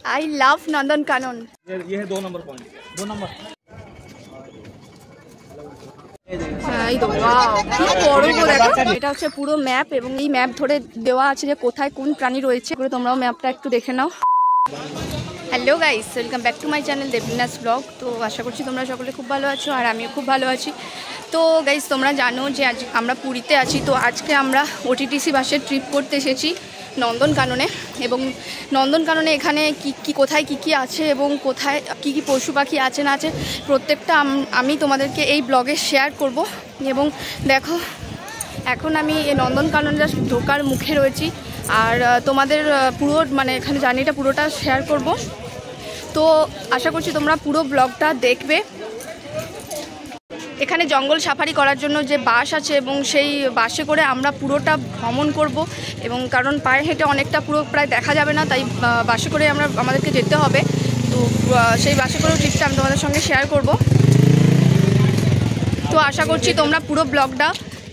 I love Nandankanan. ये है 2 number point, 2 number. এটা হচ্ছে পুরো ম্যাপ এবং এই ম্যাপ ধরে দেওয়া আছে যে কোথায় কোন প্রাণী রয়েছে। তোমরাও ম্যাপটা একটু দেখে নাও। Hello guys, welcome back to my channel দেবনাস ব্লগ। তো আশা করছি তোমরা সকলে খুব ভালো আছো আর আমিও খুব ভালো আছি। তো গাইস, তোমরা জানো যে আজ আমরা পুরীতে আছি। তো আজকে আমরা ওটিটিসি বাসের ট্রিপ করতে এসেছি নন্দনকাননে। এবং নন্দনকাননে এখানে কোথায় কী আছে এবং কোথায় কী পশু পাখি আছে না আছে প্রত্যেকটা আমি তোমাদেরকে এই ব্লগে শেয়ার করব। এবং দেখো, এখন আমি এই নন্দনকানন জাস্ট ঢোকার মুখে রয়েছি আর তোমাদের পুরো এখানে জার্নিটা পুরোটা শেয়ার করব। তো আশা করছি তোমরা পুরো ব্লগটা দেখবে। এখানে জঙ্গল সাফারি করার জন্য যে বাস আছে এবং সেই বাসে করে আমরা পুরোটা ভ্রমণ করব। এবং কারণ পায়ে হেঁটে অনেকটা পুরো প্রায় দেখা যাবে না, তাই বাসে করে আমাদেরকে যেতে হবে। তো সেই বাসে করেও ট্রিপটা আমি তোমাদের সঙ্গে শেয়ার করব। তো আশা করছি তোমরা পুরো ব্লগটা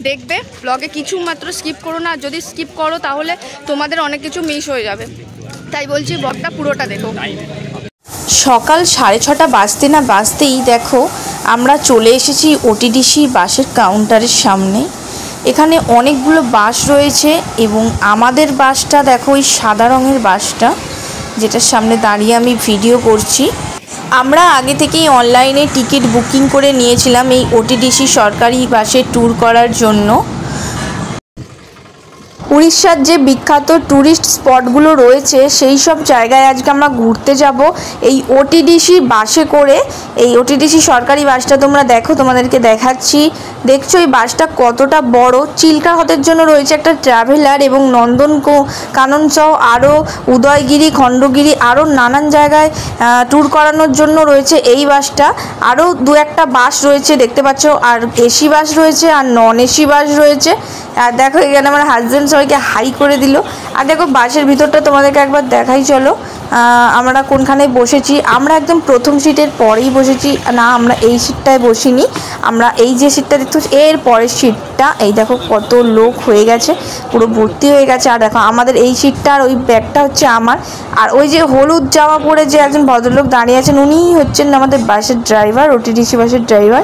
দেখবে। ব্লগে কিছু মাত্র স্কিপ করো না, যদি স্কিপ করো তাহলে তোমাদের অনেক কিছু মিস হয়ে যাবে। তাই বলছি ব্লগটা পুরোটা দেখো। সকাল 6:30 বাজতে না বাজতেই দেখো আমরা চলে এসেছি ওটিডিসি বাসের কাউন্টারের সামনে। এখানে অনেকগুলো বাস রয়েছে এবং আমাদের বাসটা দেখো ওই সাদা রঙের বাসটা, যেটার সামনে দাঁড়িয়ে আমি ভিডিও করছি। আমরা আগে থেকেই অনলাইনে টিকিট বুকিং করে নিয়েছিলাম এই ওটিডিসি সরকারি বাসে ট্যুর করার জন্য। উড়িষ্যার যে বিখ্যাত ট্যুরিস্ট স্পটগুলো রয়েছে সেই সব জায়গায় আজকে আমরা ঘুরতে যাব এই ওটিডিসি বাসে করে। এই ওটিডিসি সরকারি বাসটা তোমরা দেখো, তোমাদেরকে দেখাচ্ছি। দেখছো এই বাসটা কতটা বড়। চিল্কা হ্রদের জন্য রয়েছে একটা ট্রাভেলার এবং নন্দনকানন সহ আরও উদয়গিরি, খণ্ডগিরি আরও নানান জায়গায় ট্যুর করানোর জন্য রয়েছে এই বাসটা। আরও 2-1টা বাস রয়েছে দেখতে পাচ্ছ, আর এসি বাস রয়েছে আর নন এসি বাস রয়েছে। আর দেখো এখানে আমার হাজব্যান্ড সবাইকে হাই করে দিল। আর দেখো বাসের ভিতরটা তোমাদেরকে একবার দেখাই চলো আমরা কোনখানে বসেছি। আমরা একদম প্রথম সিটের পরেই বসেছি না, আমরা এই সিটটায় বসিনি, আমরা এই যে সিটটা দেখতে এর পরের সিটটা। এই দেখো কত লোক হয়ে গেছে, পুরো ভর্তি হয়ে গেছে। আর দেখো আমাদের এই সিটটা আর ওই ব্যাগটা হচ্ছে আমার। আর ওই যে হলুদ জামা পরে যে একজন ভদ্রলোক দাঁড়িয়ে আছেন উনিই হচ্ছেন আমাদের বাসের ড্রাইভার, ওটিডিসি বাসের ড্রাইভার।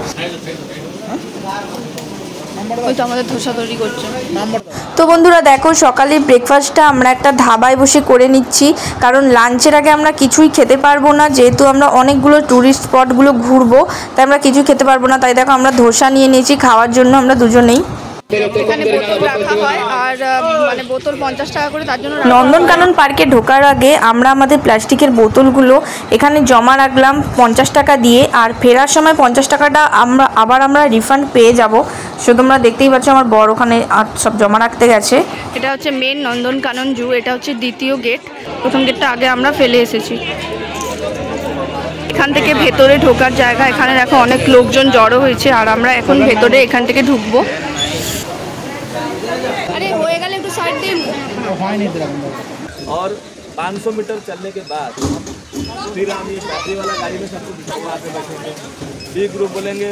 তো বন্ধুরা দেখো, সকালে ব্রেকফাস্টটা আমরা একটা ধাবায় বসে করে নিচ্ছি, কারণ লাঞ্চের আগে আমরা কিছুই খেতে পারবো না। যেহেতু আমরা অনেকগুলো ট্যুরিস্ট স্পটগুলো ঘুরবো তাই আমরা কিছু খেতে পারবো না। তাই দেখো আমরা ধোসা নিয়ে নিয়েছি খাওয়ার জন্য আমরা দুজনেই। এখানে বোতল রাখা হয় আর বোতল 50 টাকা করে তার জন্য। নন্দনকানন পার্কে ঢোকার আগে আমরা আমাদের প্লাস্টিকের বোতলগুলো এখানে জমা রাখলাম 50 টাকা দিয়ে, আর ফেরার সময় 50 টাকাটা আমরা রিফান্ড পেয়ে যাব। সো তোমরা দেখতেই পাচ্ছ আমার বড় ওখানে সব জমা রাখতে গেছে। এটা হচ্ছে মেন নন্দনকানন জু, এটা হচ্ছে দ্বিতীয় গেট। প্রথম গেটটা আগে আমরা ফেলে এসেছি। এখান থেকে ভেতরে ঢোকার জায়গা, এখানে দেখো অনেক লোকজন জড়ো হয়েছে আর আমরা এখন ভেতরে এখান থেকে ঢুকবো। अरे होएगा लेकिन साइड दे और 500 मीटर चलने के बाद फिर हम ये बैटरी वाला गाड़ी में सबको बिठाऊंगा, आके बैठेंगे। बी ग्रुप बोलेंगे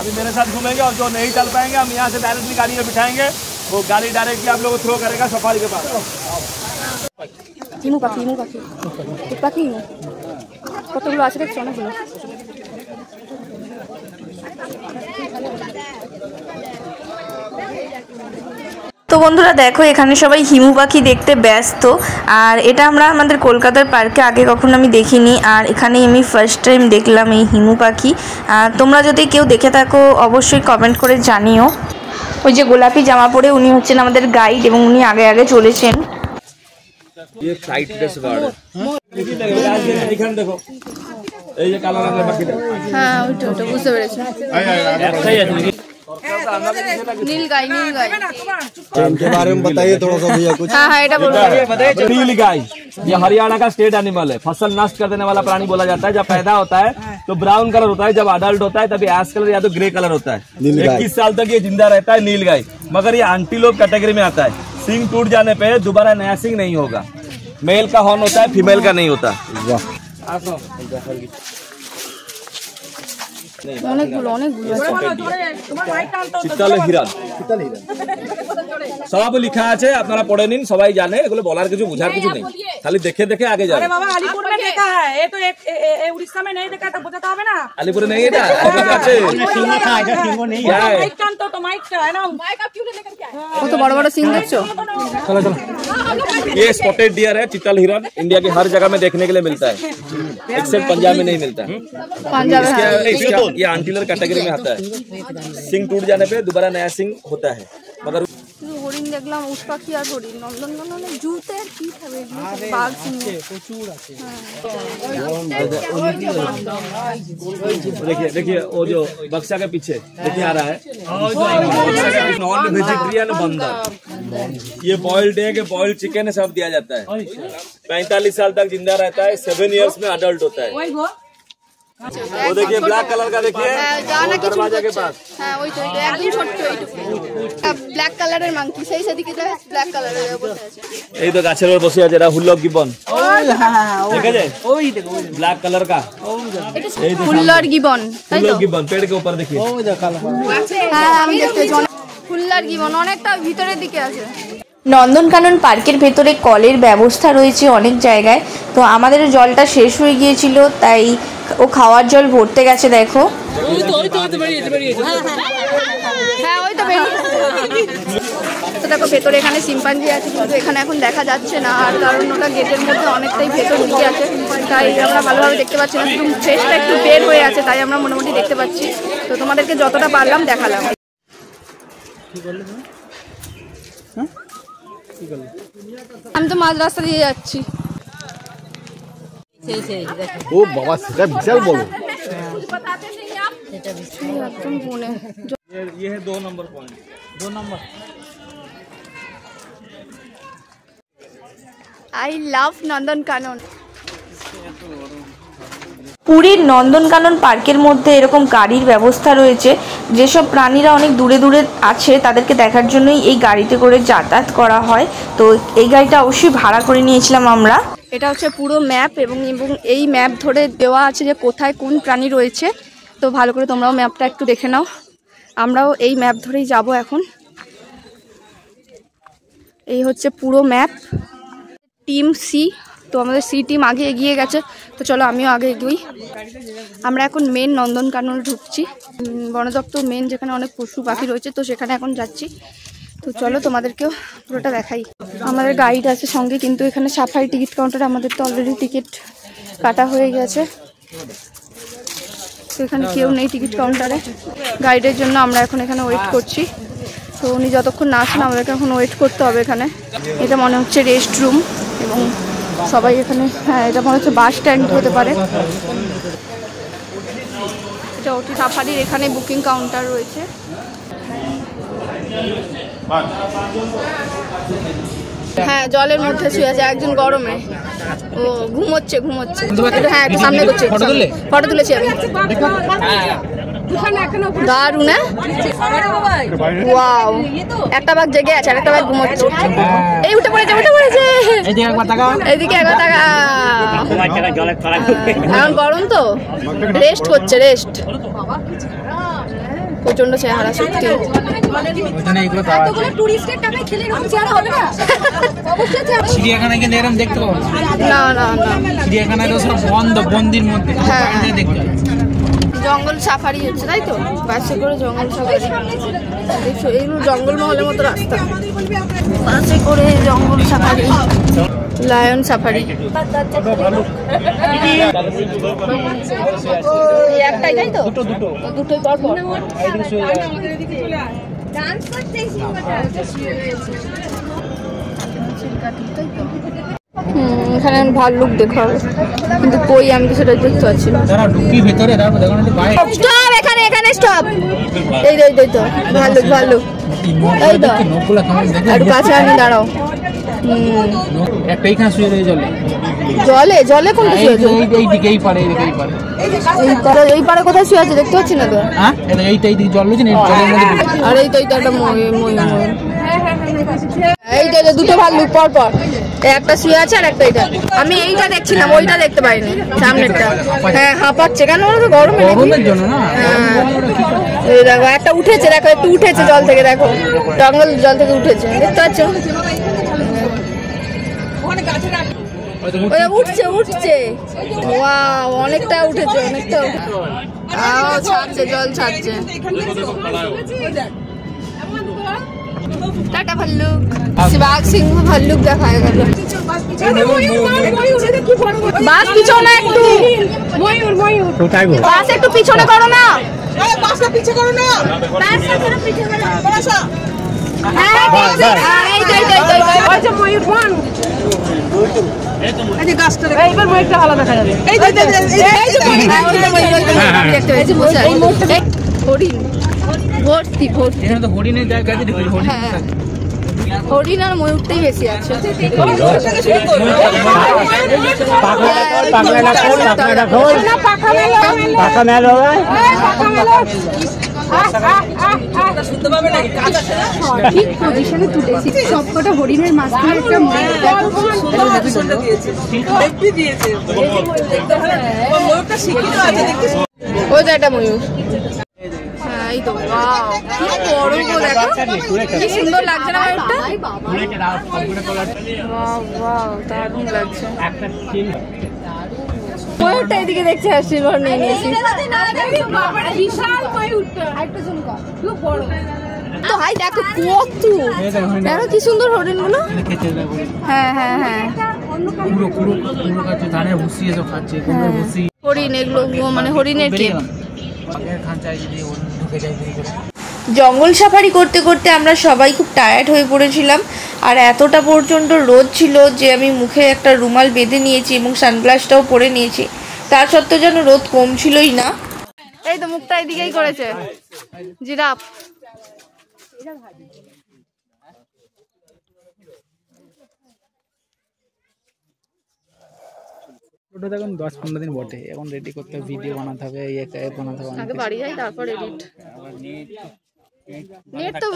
अभी मेरे साथ घूमेंगे और जो नहीं चल पाएंगे हम यहाँ से डायरेक्टली गाड़ी में बिठाएंगे। वो गाड़ी डायरेक्टली आप लोगों को थ्रो करेगा सफारी के पास। হিমু পাখি পাখি কতগুলো আছে দেখছো, অনেকগুলো। তো বন্ধুরা দেখো এখানে সবাই হিমু পাখি দেখতে ব্যস্ত। আর এটা আমরা আমাদের কলকাতার পার্কে আগে কখনো আমি দেখিনি, আর এখানে আমি ফার্স্ট টাইম দেখলাম এই হিমু পাখি। তোমরা যদি কেউ দেখে থাকো অবশ্যই কমেন্ট করে জানিও। ওই যে গোলাপি জামা পরে উনি হচ্ছেন আমাদের গাইড এবং উনি আগে আগে চলেছেন। ये फ्लाइट बेस बार्ड এখানে দেখো এই যে কালো রঙের পাখিটা। হ্যাঁ ওটা বুঝতে পেরেছি। একটাই আছে নাকি? नील गाय इनके बारे में बताइए थोड़ा सा भैया कुछ। हाँ हाँ, नील गाय ये हरियाणा का स्टेट एनिमल है। फसल नष्ट कर देने वाला प्राणी बोला जाता है। जब पैदा होता है तो ब्राउन कलर होता है, जब अडल्ट होता है तभी एश कलर या तो ग्रे कलर होता है। 21 साल तक ये जिंदा रहता है नील गाय, मगर ये एंटीलोप कैटेगरी में आता है। सींग टूट जाने पे दोबारा नया सींग नहीं होगा। मेल का हॉर्न होता है, फीमेल का नहीं होता। অনেকগুলো অনেকগুলো আছে। চিত্তাল হিরণ সব লেখা আছে, আপনারা পড়ে নিন, সবাই জানে, এগুলো বলার কিছু বোঝার কিছু নেই, খালি দেখে দেখে আগে যাবে। बाबा अलीपुर में देखा है, ये तो एक उड़ीसा में नहीं देखा तो बताता হবে না। আলিপুরে নেই এটা, আলিপুরে আছে। माइक कान तो माइक का है ना, माइक आप क्यों लेकर के आए? কত বড় বড় সিং দেখছো? चलो चलो, ये स्पॉटेड डियर है, चित्तल हिरन, इंडिया की हर जगह में देखने के लिए मिलता है, एक्सेप्ट पंजाब में नहीं मिलता है। পাঞ্জাবে ये आंटिलर कैटेगरी में आता है, सिंग टूट जाने पे दोबारा नया सिंग होता है, मगर হরিণ দেখলাম, উট পাখি আর হরিণ। নন্দনকাননে জুতে আর কি খাবে, বাঘ সিংহ প্রচুর আছে। देखिए देखिए वो जो बक्सा के पीछे देखिए आ रहा है, नॉन वेजिटेरियन बंदर, ये बॉइल्ड एग, बॉइल्ड चिकन सब दिया जाता है। 45 साल तक जिंदा रहता है, 7 इयर्स में अडल्ट होता है। वो देखिए ब्लैक कलर का, देखिए दरवाजा के पास। হ্যাঁ ওই তো, এটা একদম ছোট্ট এইটুকু ব্ল্যাক কালারের মাংকি, সেই সেদিকে তো ব্ল্যাক কালারের বসে আছে। এই তো গাছের উপর বসে আছে, এটা হুল্লক গিবন, দেখে যায় ওই দেখো ব্ল্যাক कलर का, ফুল্লার গিবন, তাই তো? हुल्लक गिबन पेड़ के ऊपर देखिए, হ্যাঁ আমি দেখতে পাচ্ছি, ফুল্লার গিবন অনেকটা ভিতরের দিকে আছে। নন্দনকানন পার্কের ভেতরে কলের ব্যবস্থা রয়েছে অনেক জায়গায়। তো আমাদের জলটা শেষ হয়ে গিয়েছিল, তাই ও খাওয়ার জল ভরতে গেছে। দেখো হ্যাঁ ওই তো তো দেখো ভেতরে এখানে শিম্পাঞ্জি আছে, কিন্তু এখানে এখন দেখা যাচ্ছে না, আর কারণ ওটা গেটের মধ্যে অনেকটাই ভেতর ঢুকে আছে, তাই আমরা ভালোভাবে দেখতে পাচ্ছি না, শুধু ফেসটা একটু বের হয়ে আছে, তাই আমরা মোটামুটি দেখতে পাচ্ছি। তো তোমাদেরকে যতটা পারলাম দেখালাম। আমি তো মাঝ রাস্তা দিয়ে যাচ্ছি। ও বাবা, সেটা বিশাল বড়। একদম ফোনে ये है 2 number point, 2 number. I love Nandankanan. পুরীর নন্দনকানন পার্কের মধ্যে এরকম গাড়ির ব্যবস্থা রয়েছে, যেসব প্রাণীরা অনেক দূরে দূরে আছে তাদেরকে দেখার জন্যই এই গাড়িতে করে যাতায়াত করা হয়। তো এই গাড়িটা অবশ্যই ভাড়া করে নিয়েছিলাম আমরা। এটা হচ্ছে পুরো ম্যাপ, এবং এই ম্যাপ ধরে দেওয়া আছে যে কোথায় কোন প্রাণী রয়েছে। তো ভালো করে তোমরাও ম্যাপটা একটু দেখে নাও, আমরাও এই ম্যাপ ধরেই যাব এখন। এই হচ্ছে পুরো ম্যাপ, টিম সি। তো আমাদের সি টিম আগে এগিয়ে গেছে, তো চলো আমিও আগে এগোই। আমরা এখন মেন নন্দনকাননে ঢুকছি, বন দপ্তর মেন, যেখানে অনেক পশু পাখি রয়েছে, তো সেখানে এখন যাচ্ছি। তো চলো তোমাদেরকেও পুরোটা দেখাই। আমাদের গাইড আছে সঙ্গে, কিন্তু এখানে সাফারি টিকিট কাউন্টারে আমাদের তো অলরেডি টিকিট কাটা হয়ে গেছে, তো এখানে কেউ নেই টিকিট কাউন্টারে। গাইডের জন্য আমরা এখন এখানে ওয়েট করছি, তো উনি যতক্ষণ না আসেন আমাদেরকে এখন ওয়েট করতে হবে এখানে। এটা মনে হচ্ছে রেস্ট রুম, এবং সবাই এখানে, হ্যাঁ এটা মনে হচ্ছে বাস স্ট্যান্ড হতে পারে। এটা ওটি সাফারির এখানে বুকিং কাউন্টার রয়েছে। হ্যাঁ জলের মধ্যে শুয়ে আছে একজন গরমে, ও ঘুমোচ্ছে। হ্যাঁ একটু সামনে করছে, ফটো তুলেছি আমি। দারুণ, ওয়াও, একটা বাঘ জেগে আছে আর একটা বাঘ ঘুমোচ্ছে। এই উঠে পড়েছে এদিকে একবার তাকা। এখন গরম তো, রেস্ট করছে, রেস্ট। প্রচন্ড চেহারা সত্যি। চিড়িয়াখানায় কিন্তু এরকম দেখতে পাবো না না না, চিড়িয়াখানায় সব বন্ধ, বন্দির মধ্যে। হ্যাঁ দেখতে জঙ্গল সাফারি হচ্ছে, তাই তো? বাসে করে জঙ্গল সাফারি দেখছো, এইগুলো জঙ্গল মহলের মতো রাস্তা, বাসে করে জঙ্গল সাফারি, লায়ন সাফারি। একটাই, তাই তো? দুটোই পরপর। এখানে ভাল্লুক দেখা হবে, কিন্তু কই আমি তো সেটা দেখতে পাচ্ছি না। স্টপ, এখানে স্টপ। এই তো ভাল্লুক, এই তো একটু কাছে আনি, দাঁড়াও। জলে কোনটা শুয়ে আছে? এই পারে কোথায় শুয়ে আছে দেখতে পাচ্ছি না তো। আর এই তো একটা ময়ূর, এই তো দুটো ভাল্লুক পর পর। একটা শুয়ে আছে আর একটা এটা। আমি এইটা দেখছিলাম, ওইটা দেখতে পাইনি, সামনেরটা। হ্যাঁ হাঁপাচ্ছে কেন, ওরা তো গরমের জন্য না। এই দেখো একটা উঠেছে, দেখো একটু উঠেছে জল থেকে, দেখো জঙ্গল জল থেকে উঠেছে, দেখতে পাচ্ছ? উঠছে উঠছে, ওয়াও অনেকটা উঠেছে, অনেকটা ছাড়ছে, জল ছাড়ছে। টাটা ভাল্লুক, বাঘ সিংহ ভাল্লুক দেখা গেল। বাস পিছনে একটু, বাস একটু পিছনে করো না, পিছিয়ে করো না। হরিণ আর ময়ূরটাই বেশি আছে। ঠিক পজিশনে তুলেছি, সবকটা হরিণের মাঝখানে একটা ওই যে একটা ময়ূর। হ্যাঁ এই তো, কি বড় গো, দেখো কি সুন্দর লাগছে না ময়ূরটা, দারুণ লাগছে। ময়ূরটা এদিকে দেখছে, আসছিল নিয়ে নিয়েছি তো। হাই দেখো কত, দেখো কি সুন্দর হরিণ গুলো। হ্যাঁ হ্যাঁ হ্যাঁ, হরিণ এগুলো মানে হরিণের কি। জঙ্গল সাফারি করতে করতে আমরা সবাই খুব টায়ার্ড হয়ে পড়েছিলাম, আর এতটা পর্যন্ত রোদ ছিল যে আমি মুখে একটা রুমাল বেঁধে নিয়েছি এবং সানগ্লাসটাও পরে নিয়েছি, তার সত্ত্বেও যেন রোদ কমছিলই না। এই তো মুখটা এদিকেই করেছে জিরাফ। ওটা এখন 10-15 দিন বটে, এখন রেডি করতে হবে, ভিডিও বানাতে হবে, বানাতে হবে। আগে বাড়ি যাই তারপর এডিট। नेट तो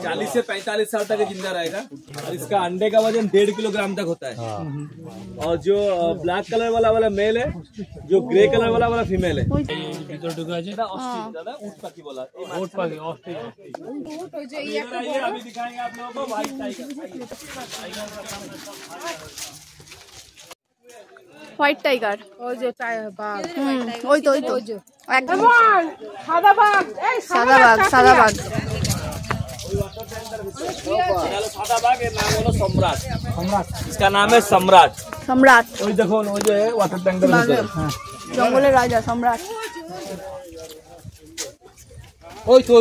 40 से 45 साल तक जिंदा रहेगा और इसका अंडे का वजन 1.5 किलोग्राम तक होता है। और जो ब्लैक कलर वाला मेल है, जो ग्रे कलर वाला फीमेल है। अभी दिखाएंगे आप लोगों को व्हाइट टाइगर। হোয়াইট টাইগার, ওই যে বাঘ, ওই তো একদম সাদা বাঘ, সাদা বাঘ, সাদা বাঘ। सादा बाघ के नाम है सम्राट। इसका नाम है सम्राट। सम्राट ওই দেখো ওই যে ওয়াটার ট্যাঙ্কের ভিতরে জঙ্গলের রাজা সম্রাট। ওই তো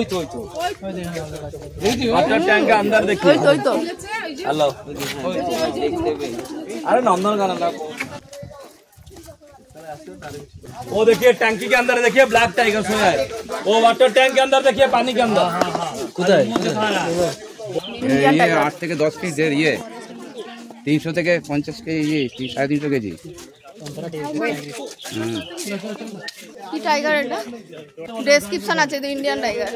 वाटर टैंक के अंदर देखिए। ওই तो हेलो, अरे नंदनकानन का वो देखिए, टैंकी के अंदर देखिए ब्लैक टाइगर सोया है। वो वाटर टैंक के अंदर देखिए, पानी के अंदर। ये 8 থেকে 10 ফিট এর ইয়ে 300 থেকে 50 কেজি, 350 কেজি। কি টাইগার এটা? ডেসক্রিপশন আছে তো, ইন্ডিয়ান টাইগার।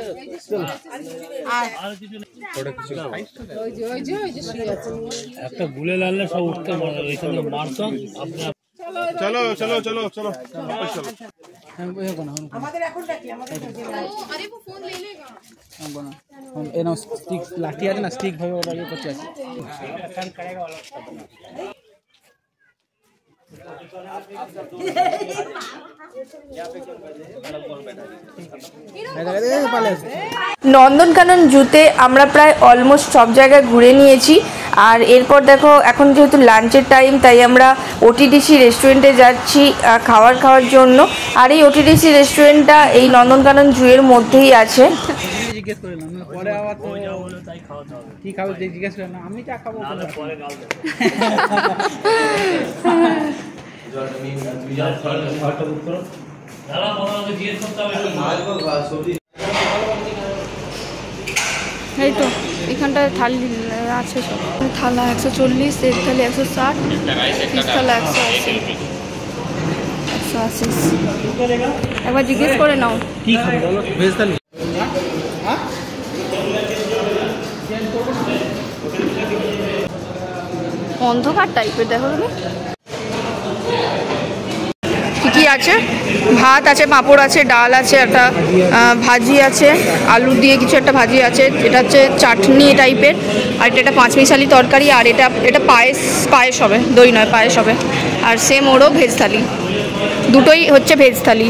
একটা গুলে লাগলে সব উঠতে পারে, এখানে মারতো আপনি। চলো চলো চলো চলো চলো। আমাদের এখনটা কি, আমাদের আরে वो फोन ले लेगा। ये ना स्टिक लाठी আছে না, স্টিক ভাবে ওটা ইয়ে করতে আছে। নন্দনকানন জুতে আমরা প্রায় অলমোস্ট সব জায়গায় ঘুরে নিয়েছি, আর এরপর দেখো এখন যেহেতু লাঞ্চের টাইম, তাই আমরা ওটিডিসি রেস্টুরেন্টে যাচ্ছি খাওয়ার জন্য। আর এই ওটিডিসি রেস্টুরেন্টটা এই নন্দনকানন জুয়ের মধ্যেই আছে। জিজ্ঞেস করলাম পরে, আবার তো কি খাবো জিজ্ঞেস করলাম, আমি চা খাবো পরে এই তো এখানটায় থালি আছে সব। থালা 140, এক থালি 160, পিস থালা 180। একবার জিজ্ঞেস করে নাও কি খাবো বলো, ভেজ থালি। অন্ধকার টাইপের, দেখো তুমি কি আছে। ভাত আছে, পাঁপড় আছে, ডাল আছে, একটা ভাজি আছে, আলু দিয়ে কিছু একটা ভাজি আছে, এটা হচ্ছে চাটনি টাইপের, আর এটা পাঁচমিশালি তরকারি, আর এটা পায়েস হবে, দই নয় পায়েস হবে। আর সেম ওরও ভেজ থালি, দুটোই হচ্ছে ভেজ থালি।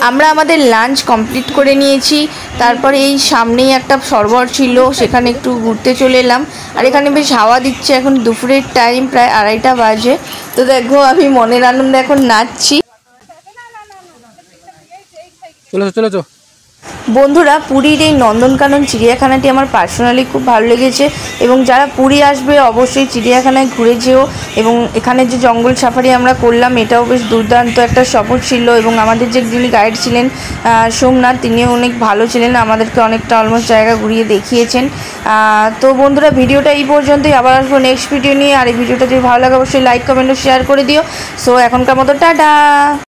আমরা আমাদের লাঞ্চ কমপ্লিট করে নিয়েছি। তারপরে এই সামনেই একটা সরোবর ছিল, সেখানে একটু ঘুরতে চলে এলাম। আর এখানে বেশ হাওয়া দিচ্ছে। এখন দুপুরের টাইম, প্রায় 2:30 বাজে। তো দেখো আমি মনের আনন্দে এখন নাচছি। চলো বন্ধুরা, পুরীর এই নন্দনকানন চিড়িয়াখানাটি আমার পার্সোনালি খুব ভালো লেগেছে, এবং যারা পুরী আসবে অবশ্যই চিড়িয়াখানায় ঘুরে যেও। এবং এখানে যে জঙ্গল সাফারি আমরা করলাম, এটাও বেশ দুর্দান্ত একটা সফর ছিল। এবং আমাদের যে যিনি গাইড ছিলেন সোমনাথ, তিনিও অনেক ভালো ছিলেন, আমাদেরকে অনেকটা অলমোস্ট জায়গা ঘুরিয়ে দেখিয়েছেন। তো বন্ধুরা, ভিডিওটা এই পর্যন্তই। আবার আসবো নেক্সট ভিডিও নিয়ে। আর এই ভিডিওটা যদি ভালো লাগে অবশ্যই লাইক, কমেন্ট ও শেয়ার করে দিও। সো এখনকার মতো টাটা।